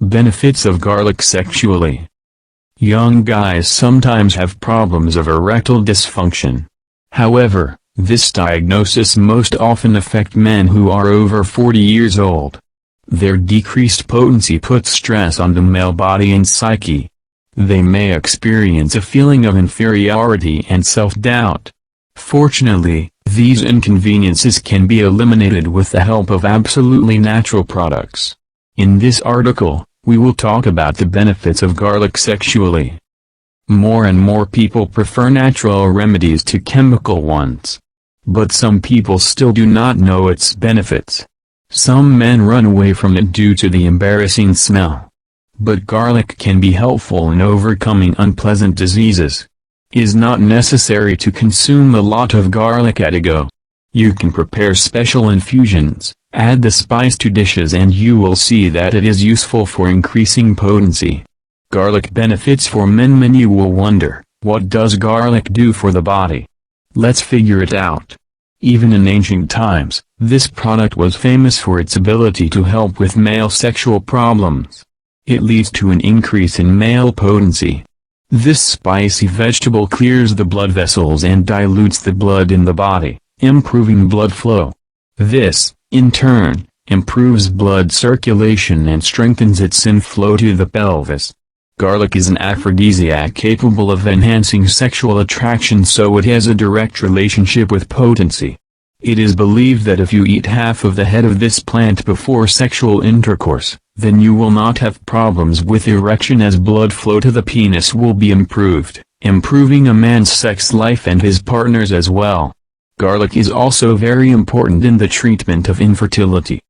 Benefits of garlic sexually. Young guys sometimes have problems of erectile dysfunction. However, this diagnosis most often affects men who are over 40 years old. Their decreased potency puts stress on the male body and psyche. They may experience a feeling of inferiority and self-doubt. Fortunately, these inconveniences can be eliminated with the help of absolutely natural products. In this article, we will talk about the benefits of garlic sexually. More and more people prefer natural remedies to chemical ones. But some people still do not know its benefits. Some men run away from it due to the embarrassing smell. But garlic can be helpful in overcoming unpleasant diseases. It is not necessary to consume a lot of garlic at a go. You can prepare special infusions, add the spice to dishes, and you will see that it is useful for increasing potency. Garlic benefits for men. Many will wonder, what does garlic do for the body? Let's figure it out. Even in ancient times, this product was famous for its ability to help with male sexual problems. It leads to an increase in male potency. This spicy vegetable clears the blood vessels and dilutes the blood in the body, improving blood flow. This, in turn, improves blood circulation and strengthens its inflow to the pelvis. Garlic is an aphrodisiac capable of enhancing sexual attraction, so it has a direct relationship with potency. It is believed that if you eat half of the head of this plant before sexual intercourse, then you will not have problems with erection, as blood flow to the penis will be improved, improving a man's sex life and his partner's as well. Garlic is also very important in the treatment of infertility.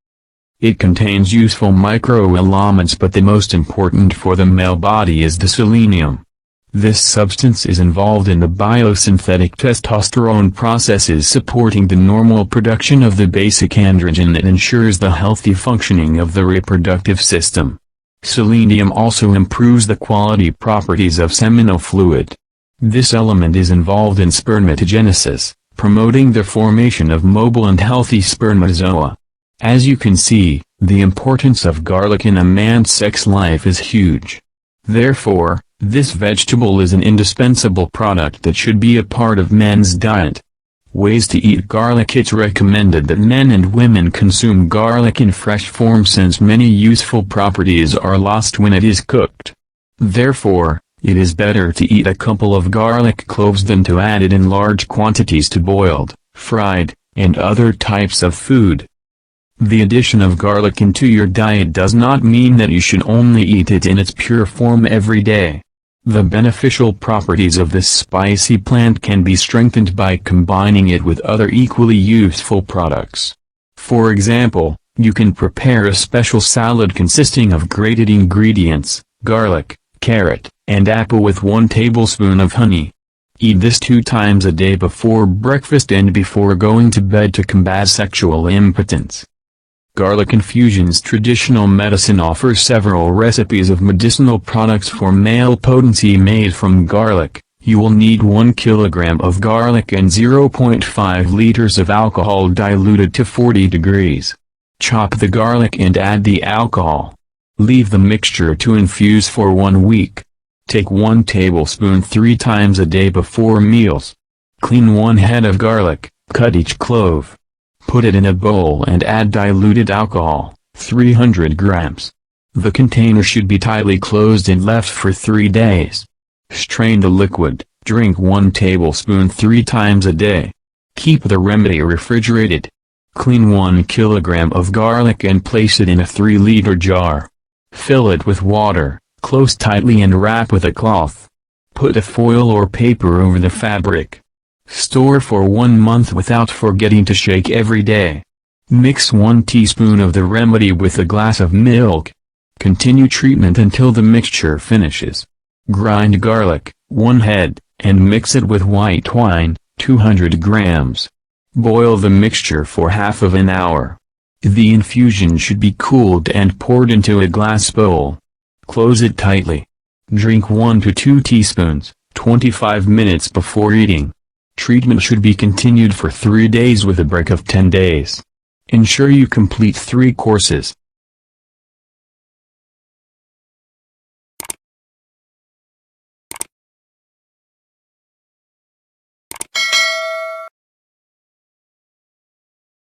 It contains useful microelements, but the most important for the male body is the selenium. This substance is involved in the biosynthetic testosterone processes, supporting the normal production of the basic androgen that ensures the healthy functioning of the reproductive system. Selenium also improves the quality properties of seminal fluid. This element is involved in spermatogenesis, promoting the formation of mobile and healthy spermatozoa. As you can see, the importance of garlic in a man's sex life is huge. Therefore, this vegetable is an indispensable product that should be a part of men's diet. Ways to eat garlic. It's recommended that men and women consume garlic in fresh form, since many useful properties are lost when it is cooked. Therefore, it is better to eat a couple of garlic cloves than to add it in large quantities to boiled, fried, and other types of food. The addition of garlic into your diet does not mean that you should only eat it in its pure form every day. The beneficial properties of this spicy plant can be strengthened by combining it with other equally useful products. For example, you can prepare a special salad consisting of grated ingredients, garlic, carrot, and apple with 1 tablespoon of honey. Eat this 2 times a day before breakfast and before going to bed to combat sexual impotence. Garlic infusions. Traditional medicine offers several recipes of medicinal products for male potency made from garlic. You will need 1 kilogram of garlic and 0.5 liters of alcohol diluted to 40 degrees. Chop the garlic and add the alcohol. Leave the mixture to infuse for 1 week. Take 1 tablespoon 3 times a day before meals. Clean 1 head of garlic, cut each clove. Put it in a bowl and add diluted alcohol, 300 grams. The container should be tightly closed and left for 3 days. Strain the liquid, drink 1 tablespoon 3 times a day. Keep the remedy refrigerated. Clean 1 kilogram of garlic and place it in a 3-liter jar. Fill it with water, close tightly and wrap with a cloth. Put a foil or paper over the fabric. Store for 1 month without forgetting to shake every day. Mix 1 teaspoon of the remedy with a glass of milk. Continue treatment until the mixture finishes. Grind garlic, 1 head, and mix it with white wine, 200 grams. Boil the mixture for half of an hour. The infusion should be cooled and poured into a glass bowl. Close it tightly. Drink 1 to 2 teaspoons, 25 minutes before eating. Treatment should be continued for 3 days with a break of 10 days. Ensure you complete 3 courses.